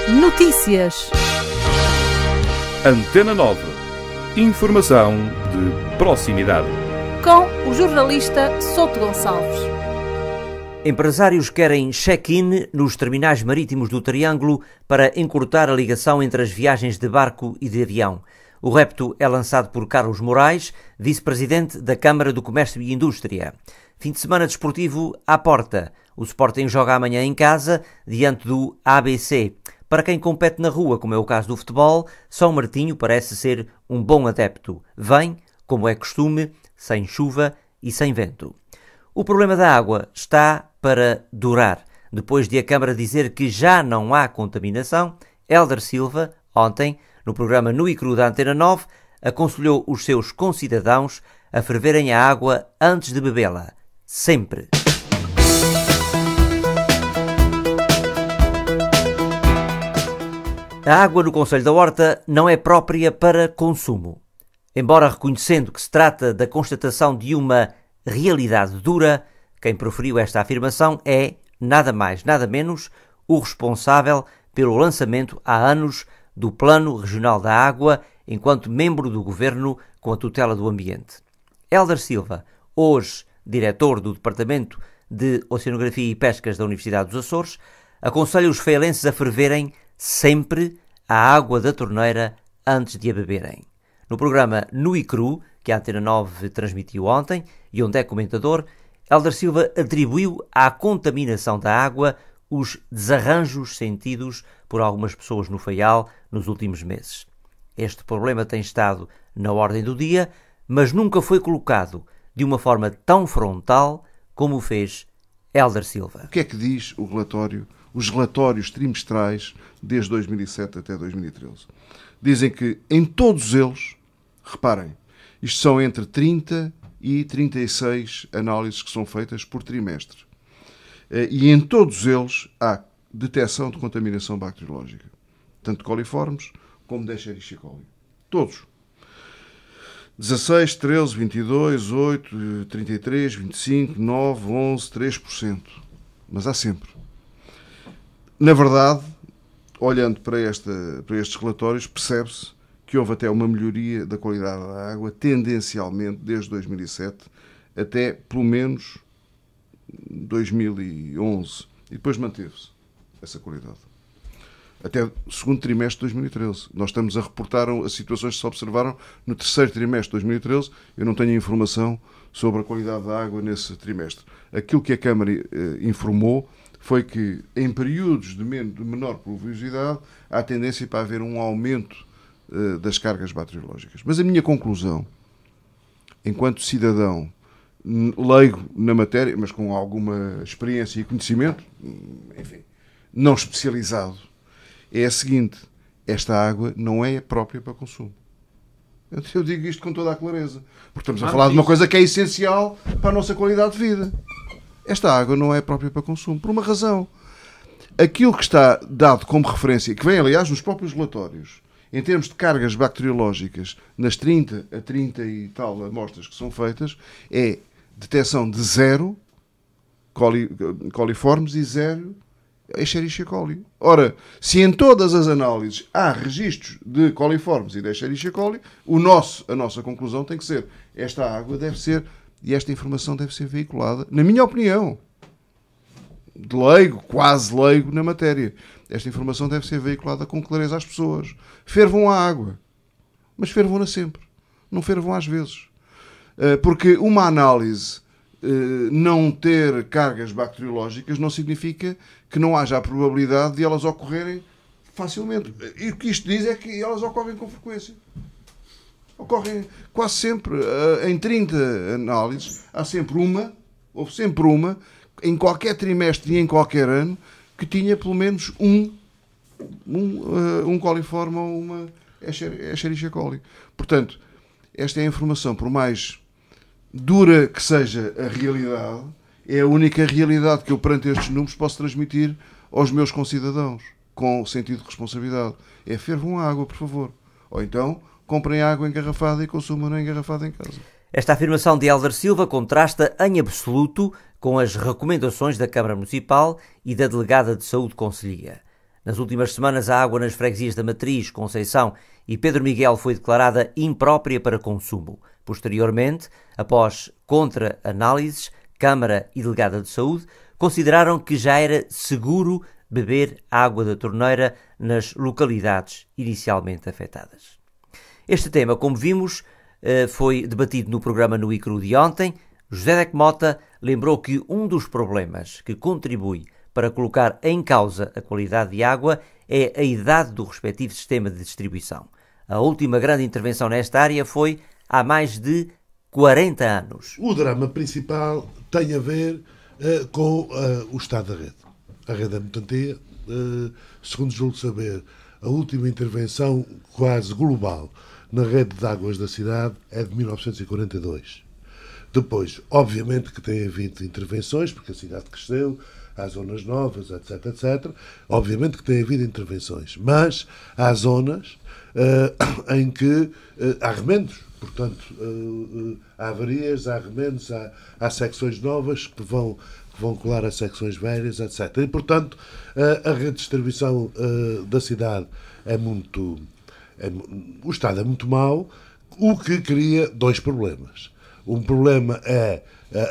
Notícias. Antena 9. Informação de proximidade. Com o jornalista Souto Gonçalves. Empresários querem check-in nos terminais marítimos do Triângulo para encurtar a ligação entre as viagens de barco e de avião. O repto é lançado por Carlos Moraes, vice-presidente da Câmara do Comércio e Indústria. Fim de semana desportivo à porta. O Sporting joga amanhã em casa, diante do ABC. Para quem compete na rua, como é o caso do futebol, São Martinho parece ser um bom adepto. Vem, como é costume, sem chuva e sem vento. O problema da água está para durar. Depois de a Câmara dizer que já não há contaminação, Hélder Silva, ontem, no programa Nu e Cru da Antena 9, aconselhou os seus concidadãos a ferverem a água antes de bebê-la. Sempre. A água no Concelho da Horta não é própria para consumo. Embora reconhecendo que se trata da constatação de uma realidade dura, quem proferiu esta afirmação é, nada mais, nada menos, o responsável pelo lançamento há anos do Plano Regional da Água, enquanto membro do Governo com a tutela do ambiente. Hélder Silva, hoje diretor do Departamento de Oceanografia e Pescas da Universidade dos Açores, aconselha os feilenses a ferverem sempre a água da torneira antes de a beberem. No programa Nu e Cru, que a Antena 9 transmitiu ontem e onde é comentador, Hélder Silva atribuiu à contaminação da água os desarranjos sentidos por algumas pessoas no Faial nos últimos meses. Este problema tem estado na ordem do dia, mas nunca foi colocado de uma forma tão frontal como o fez Hélder Silva. O que é que diz o relatório, os relatórios trimestrais desde 2007 até 2013? Dizem que em todos eles, reparem, isto são entre 30 e 36 análises que são feitas por trimestre. E em todos eles há detecção de contaminação bacteriológica. Tanto de coliformes como de Escherichia coli. Todos. 16, 13, 22, 8, 33, 25, 9, 11, 3%. Mas há sempre. Na verdade, olhando para estes relatórios, percebe-se que houve até uma melhoria da qualidade da água, tendencialmente, desde 2007 até, pelo menos, 2011. E depois manteve-se essa qualidade. Até o segundo trimestre de 2013. Nós estamos a reportar as situações que se observaram no terceiro trimestre de 2013. Eu não tenho informação sobre a qualidade da água nesse trimestre. Aquilo que a Câmara informou foi que, em períodos de menor pluviosidade, há tendência para haver um aumento das cargas bacteriológicas. Mas a minha conclusão, enquanto cidadão leigo na matéria, mas com alguma experiência e conhecimento, enfim, não especializado, é a seguinte: esta água não é própria para consumo. Eu digo isto com toda a clareza, porque estamos a falar de uma coisa que é essencial para a nossa qualidade de vida. Esta água não é própria para consumo, por uma razão. Aquilo que está dado como referência, que vem, aliás, nos próprios relatórios, em termos de cargas bacteriológicas, nas 30 a 30 e tal amostras que são feitas, é detecção de 0 coliformes e 0 Escherichia coli. Ora, se em todas as análises há registros de coliformes e de Escherichia coli, a nossa conclusão tem que ser: esta água deve ser, e esta informação deve ser veiculada, na minha opinião, de leigo, quase leigo na matéria, esta informação deve ser veiculada com clareza às pessoas. Fervam a água, mas fervam-na sempre, não fervam às vezes. Porque uma análise não ter cargas bacteriológicas não significa que não haja a probabilidade de elas ocorrerem facilmente. E o que isto diz é que elas ocorrem com frequência. Ocorrem quase sempre. Em 30 análises, houve sempre uma, em qualquer trimestre e em qualquer ano, que tinha pelo menos um coliforme ou uma Escherichia coli. Portanto, esta é a informação, por mais dura que seja a realidade, é a única realidade que eu, perante estes números, posso transmitir aos meus concidadãos, com sentido de responsabilidade. É: fervam a água, por favor. Ou então, comprem água engarrafada e consumam-na engarrafada em casa. Esta afirmação de Hélder Silva contrasta em absoluto com as recomendações da Câmara Municipal e da Delegada de Saúde Concelhia. Nas últimas semanas, a água nas freguesias da Matriz, Conceição e Pedro Miguel foi declarada imprópria para consumo. Posteriormente, após contra-análises, Câmara e Delegada de Saúde consideraram que já era seguro beber água da torneira nas localidades inicialmente afetadas. Este tema, como vimos, foi debatido no programa No ICRU de ontem. José Deck Mota lembrou que um dos problemas que contribui para colocar em causa a qualidade de água é a idade do respectivo sistema de distribuição. A última grande intervenção nesta área foi há mais de 40 anos. O drama principal tem a ver com o estado da rede. A rede é muito antiga. Segundo julgo saber, a última intervenção quase global na rede de águas da cidade é de 1942. Depois, obviamente que tem havido intervenções, porque a cidade cresceu, há zonas novas, etc, etc. Obviamente que tem havido intervenções, mas há zonas em que há remendos. Portanto, há avarias, há remendos, há secções novas que vão colar a secções velhas, etc. E, portanto, a rede de distribuição da cidade o estado é muito mau, o que cria dois problemas. Um problema é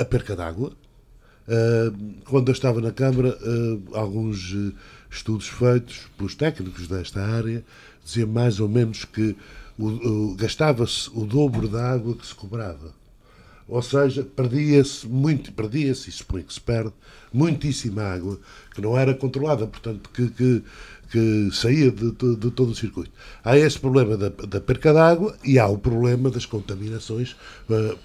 a perca de água. Quando eu estava na Câmara, alguns estudos feitos pelos técnicos desta área diziam mais ou menos que gastava-se o dobro da água que se cobrava. Ou seja, perdia-se, e suponho que se perde, muitíssima água que não era controlada, portanto, que saía de todo o circuito. Há esse problema da perca de água e há o problema das contaminações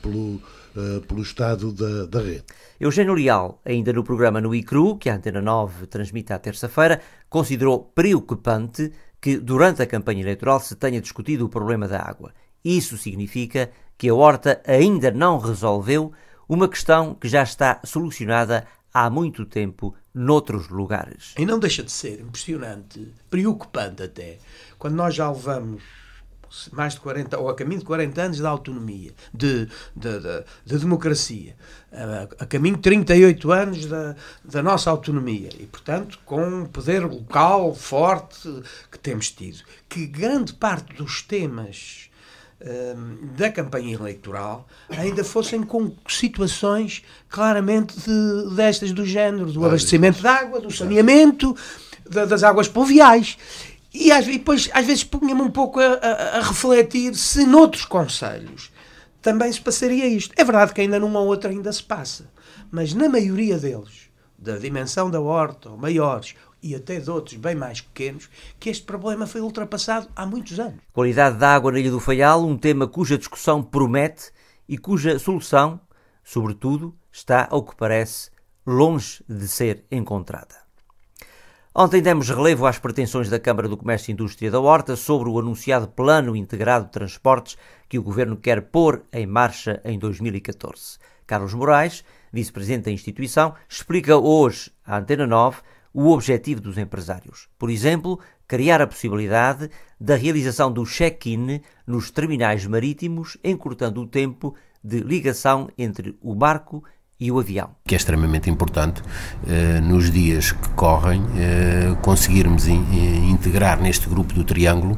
pelo estado da rede. Eugênio Leal, ainda no programa No ICRU, que a Antena 9 transmite à terça-feira, considerou preocupante que durante a campanha eleitoral se tenha discutido o problema da água. Isso significa que a Horta ainda não resolveu uma questão que já está solucionada há muito tempo noutros lugares. E não deixa de ser impressionante, preocupante até, quando nós já levamos mais de 40, ou a caminho de 40 anos da autonomia, de democracia, a caminho de 38 anos da nossa autonomia e, portanto, com um poder local forte que temos tido, que grande parte dos temas da campanha eleitoral ainda fossem com situações claramente destas do género, do abastecimento de água, do saneamento, das águas pluviais. E depois, às vezes, punha-me um pouco a refletir se noutros concelhos também se passaria isto. É verdade que ainda num ou outro ainda se passa, mas na maioria deles, da dimensão da Horta, ou maiores, e até de outros bem mais pequenos, que este problema foi ultrapassado há muitos anos. Qualidade da água na Ilha do Faial, um tema cuja discussão promete e cuja solução, sobretudo, está, ao que parece, longe de ser encontrada. Ontem demos relevo às pretensões da Câmara do Comércio e Indústria da Horta sobre o anunciado Plano Integrado de Transportes que o Governo quer pôr em marcha em 2014. Carlos Moraes, vice-presidente da instituição, explica hoje à Antena 9 o objetivo dos empresários. Por exemplo, criar a possibilidade da realização do check-in nos terminais marítimos, encurtando o tempo de ligação entre o barco e o avião. Que é extremamente importante nos dias que correm conseguirmos integrar neste grupo do triângulo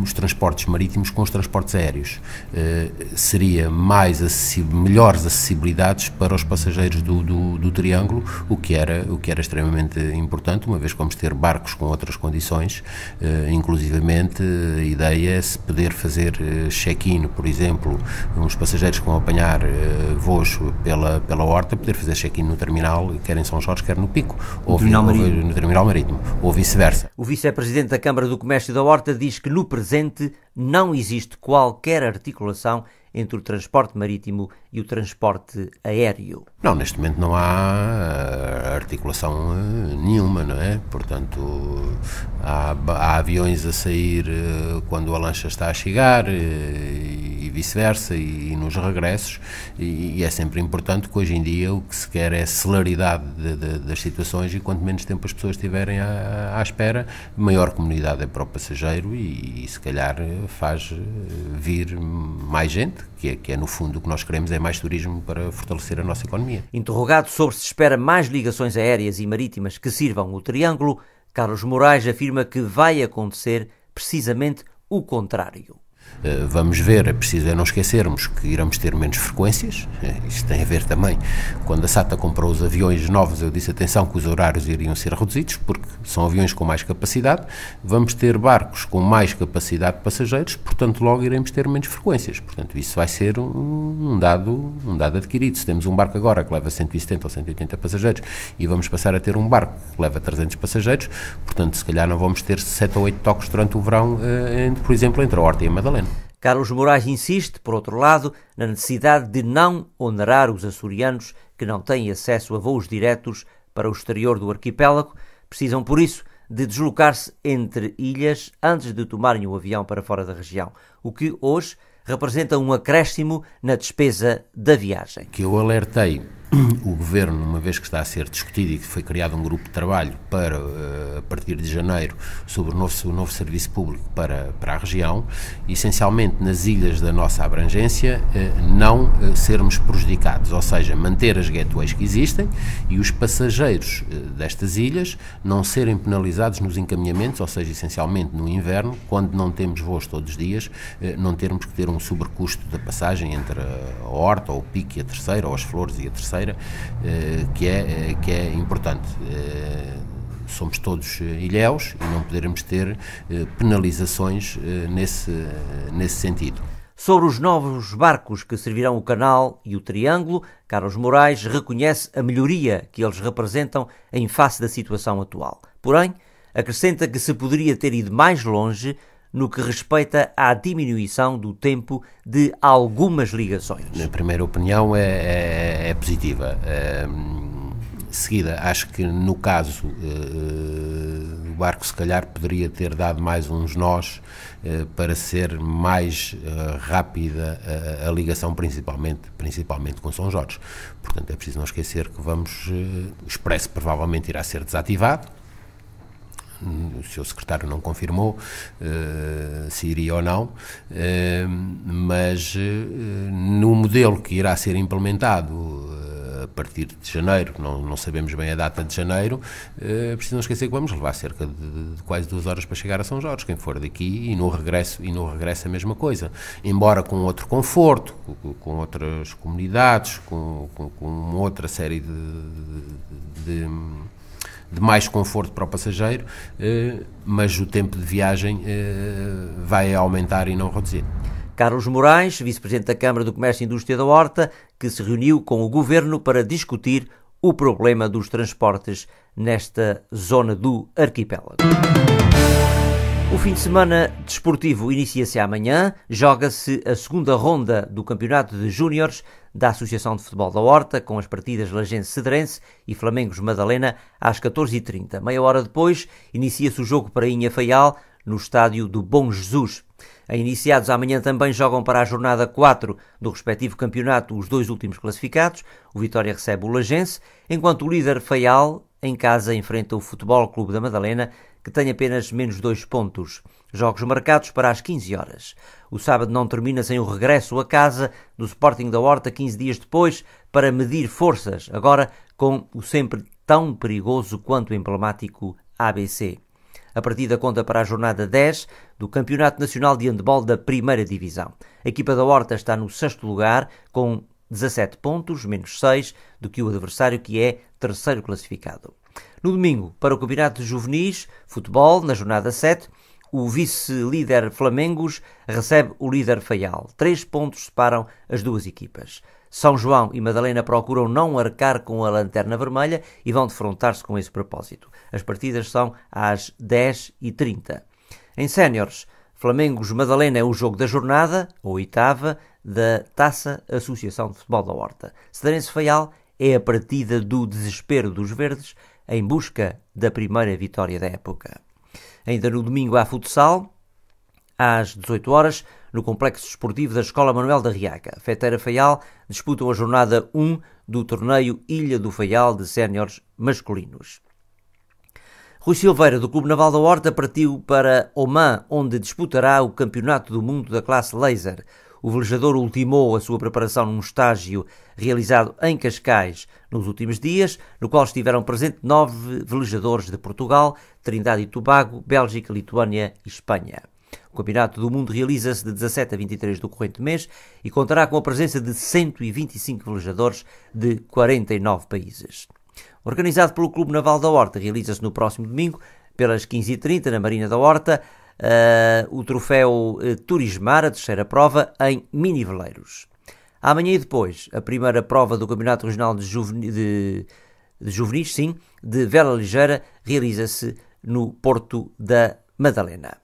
os transportes marítimos com os transportes aéreos. Seria melhores acessibilidades para os passageiros do triângulo, o que era extremamente importante, uma vez que vamos ter barcos com outras condições, inclusivamente a ideia é se poder fazer check-in, por exemplo, uns passageiros que vão apanhar voos pela Horta, poder fazer check-in no terminal, quer em São Jorge, quer no Pico, ou no terminal marítimo, ou vice-versa. O vice-presidente da Câmara do Comércio da Horta diz que no presente não existe qualquer articulação entre o transporte marítimo e o transporte aéreo. Não, neste momento não há articulação nenhuma, não é? Portanto, há aviões a sair quando a lancha está a chegar e vice-versa, e nos regressos, e é sempre importante que hoje em dia o que se quer é celeridade das situações, e quanto menos tempo as pessoas estiverem à espera, maior comunidade é para o passageiro e se calhar faz vir mais gente, que é no fundo o que nós queremos, é mais turismo para fortalecer a nossa economia. Interrogado sobre se espera mais ligações aéreas e marítimas que sirvam o triângulo, Carlos Moraes afirma que vai acontecer precisamente o contrário. Vamos ver, é preciso não esquecermos que iremos ter menos frequências. Isto tem a ver também, quando a SATA comprou os aviões novos, eu disse atenção que os horários iriam ser reduzidos, porque são aviões com mais capacidade, vamos ter barcos com mais capacidade de passageiros, portanto logo iremos ter menos frequências, portanto isso vai ser um dado adquirido. Se temos um barco agora que leva 170 ou 180 passageiros e vamos passar a ter um barco que leva 300 passageiros, portanto se calhar não vamos ter 7 ou 8 toques durante o verão, por exemplo, entre a Horta e a Madalena. Carlos Moraes insiste, por outro lado, na necessidade de não onerar os açorianos que não têm acesso a voos diretos para o exterior do arquipélago. Precisam, por isso, de deslocar-se entre ilhas antes de tomarem o avião para fora da região, o que hoje representa um acréscimo na despesa da viagem. Que eu alertei o Governo, uma vez que está a ser discutido e que foi criado um grupo de trabalho para, a partir de janeiro, sobre o novo serviço público para a região, essencialmente nas ilhas da nossa abrangência, não sermos prejudicados, ou seja, manter as gateways que existem e os passageiros destas ilhas não serem penalizados nos encaminhamentos, ou seja, essencialmente no inverno, quando não temos voos todos os dias, não termos que ter um sobrecusto da passagem entre a Horta, ou o Pico e a Terceira, ou as Flores e a Terceira, que é importante. Somos todos ilhéus e não poderemos ter penalizações nesse sentido. Sobre os novos barcos que servirão o Canal e o Triângulo, Carlos Moraes reconhece a melhoria que eles representam em face da situação atual. Porém, acrescenta que se poderia ter ido mais longe no que respeita à diminuição do tempo de algumas ligações. A primeira opinião é positiva. Seguida, acho que no caso o barco se calhar poderia ter dado mais uns nós para ser mais rápida a ligação, principalmente com São Jorge. Portanto, é preciso não esquecer que o Expresso provavelmente irá ser desativado. O seu secretário não confirmou se iria ou não, mas no modelo que irá ser implementado a partir de janeiro, não sabemos bem a data de janeiro, preciso não esquecer que vamos levar cerca de quase 2 horas para chegar a São Jorge, quem for daqui, e no regresso a mesma coisa, embora com outro conforto, com outras comunidades, com outra série de mais conforto para o passageiro, mas o tempo de viagem vai aumentar e não reduzir. Carlos Moraes, vice-presidente da Câmara do Comércio e Indústria da Horta, que se reuniu com o Governo para discutir o problema dos transportes nesta zona do arquipélago. O fim de semana desportivo inicia-se amanhã, joga-se a segunda ronda do Campeonato de Júniores da Associação de Futebol da Horta, com as partidas Lagense-Cedrense e Flamengos-Madalena às 14h30. Meia hora depois, inicia-se o jogo Prainha-Faial no estádio do Bom Jesus. A iniciados amanhã também jogam para a jornada 4 do respectivo campeonato os 2 últimos classificados. O Vitória recebe o Lagense, enquanto o líder Faial, em casa, enfrenta o Futebol Clube da Madalena, que tem apenas menos 2 pontos. Jogos marcados para as 15 horas. O sábado não termina sem o regresso a casa do Sporting da Horta 15 dias depois para medir forças, agora com o sempre tão perigoso quanto emblemático ABC. A partida conta para a jornada 10 do Campeonato Nacional de Handebol da Primeira Divisão. A equipa da Horta está no 6º lugar, com 17 pontos, menos 6 do que o adversário, que é terceiro classificado. No domingo, para o Campeonato de Juvenis, futebol, na jornada 7, o vice-líder Flamengos recebe o líder Faial. 3 pontos separam as duas equipas. São João e Madalena procuram não arcar com a lanterna vermelha e vão defrontar-se com esse propósito. As partidas são às 10h30. Em séniores, Flamengos-Madalena é o jogo da jornada, a 8ª, da Taça Associação de Futebol da Horta. Cedrense-Faial é a partida do desespero dos verdes em busca da primeira vitória da época. Ainda no domingo há futsal, às 18 horas, no Complexo Desportivo da Escola Manuel da Riaca. Feteira-Faial disputam a jornada 1 do torneio Ilha do Faial de séniores masculinos. Rui Silveira, do Clube Naval da Horta, partiu para Oman, onde disputará o Campeonato do Mundo da classe Laser. O velejador ultimou a sua preparação num estágio realizado em Cascais nos últimos dias, no qual estiveram presentes 9 velejadores de Portugal, Trindade e Tobago, Bélgica, Lituânia e Espanha. O Campeonato do Mundo realiza-se de 17 a 23 do corrente mês e contará com a presença de 125 velejadores de 49 países. Organizado pelo Clube Naval da Horta, realiza-se no próximo domingo, pelas 15h30, na Marina da Horta, o troféu Turismar, a terceira prova, em mini-veleiros. Amanhã e depois, a primeira prova do Campeonato Regional de Juvenis, de vela ligeira, realiza-se no Porto da Madalena.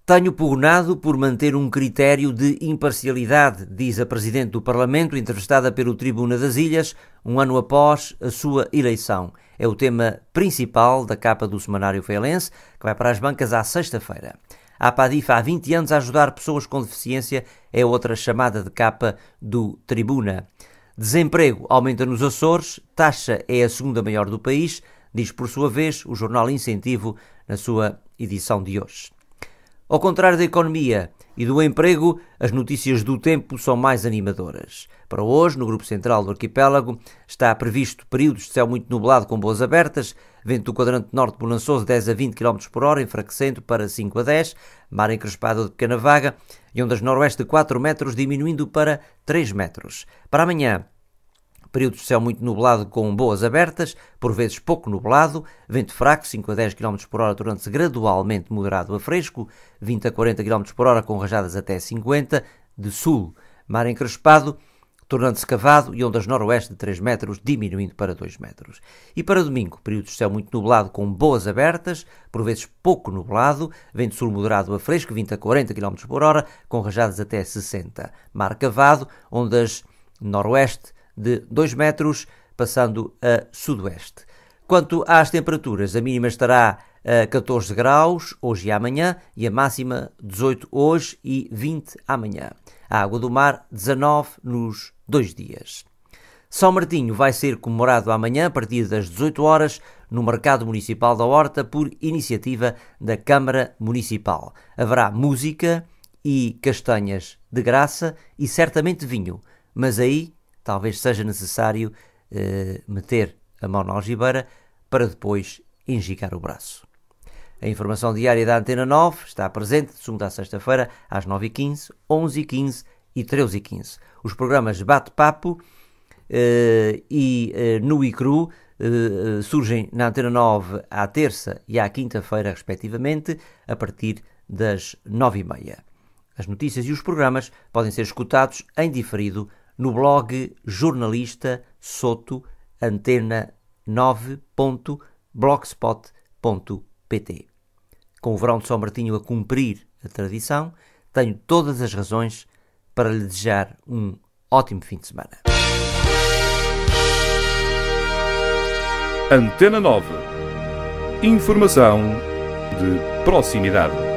Tenho pugnado por manter um critério de imparcialidade, diz a Presidente do Parlamento, entrevistada pelo Tribuna das Ilhas, um ano após a sua eleição. É o tema principal da capa do Semanário Feialense, que vai para as bancas à sexta-feira. A APADIF há 20 anos a ajudar pessoas com deficiência é outra chamada de capa do Tribuna. Desemprego aumenta nos Açores, taxa é a segunda maior do país, diz por sua vez o jornal Incentivo na sua edição de hoje. Ao contrário da economia e do emprego, as notícias do tempo são mais animadoras. Para hoje, no Grupo Central do Arquipélago, está previsto períodos de céu muito nublado com boas abertas, vento do quadrante norte bonançoso 10 a 20 km por hora, enfraquecendo para 5 a 10, mar encrespado de pequena vaga e ondas noroeste de 4 metros, diminuindo para 3 metros. Para amanhã, períodos de céu muito nublado com boas abertas, por vezes pouco nublado, vento fraco, 5 a 10 km por hora, tornando-se gradualmente moderado a fresco, 20 a 40 km por hora com rajadas até 50, de sul, mar encrespado, tornando-se cavado e ondas noroeste de 3 metros, diminuindo para 2 metros. E para domingo, períodos de céu muito nublado com boas abertas, por vezes pouco nublado, vento sul moderado a fresco, 20 a 40 km por hora, com rajadas até 60, mar cavado, ondas noroeste de 2 metros, passando a sudoeste. Quanto às temperaturas, a mínima estará a 14 graus hoje e amanhã e a máxima 18 hoje e 20 amanhã. A água do mar 19 nos 2 dias. São Martinho vai ser comemorado amanhã a partir das 18 horas no Mercado Municipal da Horta por iniciativa da Câmara Municipal. Haverá música e castanhas de graça e certamente vinho, mas aí talvez seja necessário meter a mão na algibeira para depois engigar o braço. A informação diária da Antena 9 está presente de segunda a sexta-feira às 9h15, 11h15 e 13h15. Os programas Bate-Papo e Nu e Cru surgem na Antena 9 à terça e à quinta-feira, respectivamente, a partir das 9h30. As notícias e os programas podem ser escutados em diferido no blog jornalista Soto antena9.blogspot.pt. Com o verão de São Martinho a cumprir a tradição, tenho todas as razões para lhe desejar um ótimo fim de semana. Antena 9. Informação de proximidade.